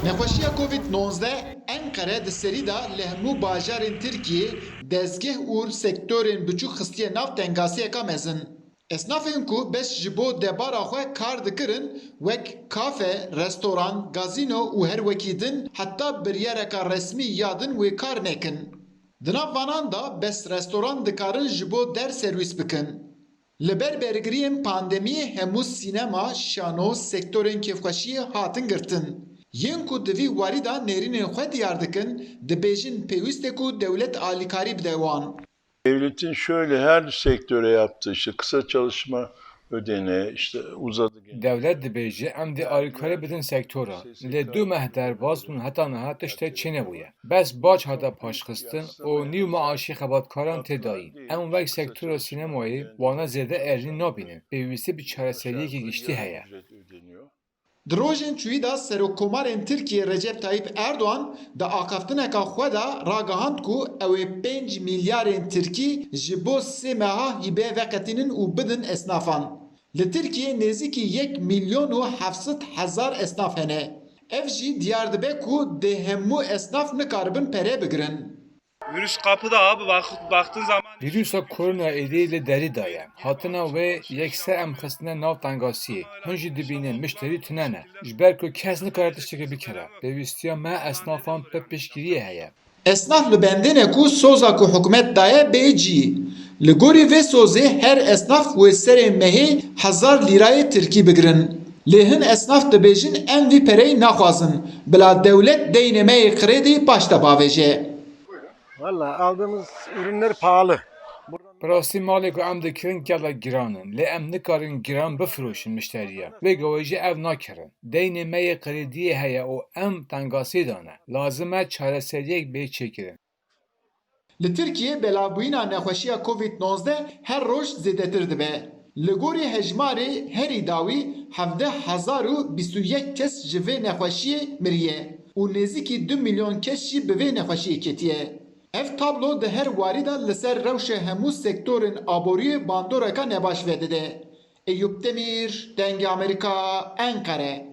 Nexweşiya Covid-19 Enqere di serî da li hemû bajarên Tirkiyê dezgeh û sektorên biçûk xistiye nav tengasiyeka mezin. Esnafên ku beş ji bo debara xwe kar dikirin wek kafe, restoran, gazîno û her wekî din heta biryareka resmî ya din wê kar nekin. Di nav vanan da bes restoran dikarin ji bo der serwîs bikin. Li ber bergiriyên pandemiyê hemû sînema, şano, sektorên kêfxweşiyê hatin girtin. Yên ku di vî warî da nêrînên xwe diyar dikin, dibêjin pêwîst e ku dewlet alîkarî bide wan. Devletin şöyle her sektöre yaptığı işte kısa çalışma ödeneği işte uzadı. Devlet dibêje em dê alîkarî bidin sektora. Lê du meh derbas bûn heta niha tiştek çê nebûye. Bes baş hata paşxistin û nîv maaşî xebatkaran tê dayîn. Em wek sektora sînemayê wana zêde erdî nabînin. Pêwîstî bi çareseriyekê giştî heye. Di rojên çûyî da Serokkomarên Tirkiye Recep Tayyip Erdoğan di axaftineka xwe da ragihand ku ew ê 5 milyarên Tirkî ji bo sê meha hîbe veqetînin û bidin esnafan. Li Tirkiye nêzîkî 1 milyon û 700 hezar esnaf hene. Ev jî diyar dibe ku dê hemû esnaf nikaribin pere bigirin. Virüs kapıda abi baktığın zaman Vîrusa korona êdî li derî da ye. Hatina wê yekser em xistine nav tengasiyê. Hûn jî dibînin mişterî tune ne. Ji ber ku kes nikare tiştekê bikire. Pêwîstiya me esnafan pê pêşgiriyê heye. Esnaf li bendêne ku soza ku hikûmet daye bê cî. Li gorî vê sozê her esnaf wê serê mehê 1000 lîrayê Tirkî bigirin. Lê hin esnaf dibêjin em vî pereyê naxwazin. Bila dewlet deynê me yê krêdî baş te bavêje. Valla aldığımız ürünler pahalı. Bi rastî malê ku em dikirin gela giranin. Lê em nikarin giran bifirûşin mişteriye. Vê gewê jî ev nakirin. Deynê me yê krêdiyê heye û em tengasî dane. Lazim e çareseriyek bê çêkirin. Li Tirkiye belavbûyîna nexweşiya Covid-19 her roj zêdetir dibe. Li gorî hejmarê herî dawî 17,021 kes ji vê nexweşiyê miriye û nêzîkî 2 milyon kes jî bi vê nexweşiyê ketiye. Ev tablo di her warî da li ser rewşa hemû sektorên aboriyê bandoreka nebaş vedide. Eyüp Demir, Dengê Amerîka, Enqere.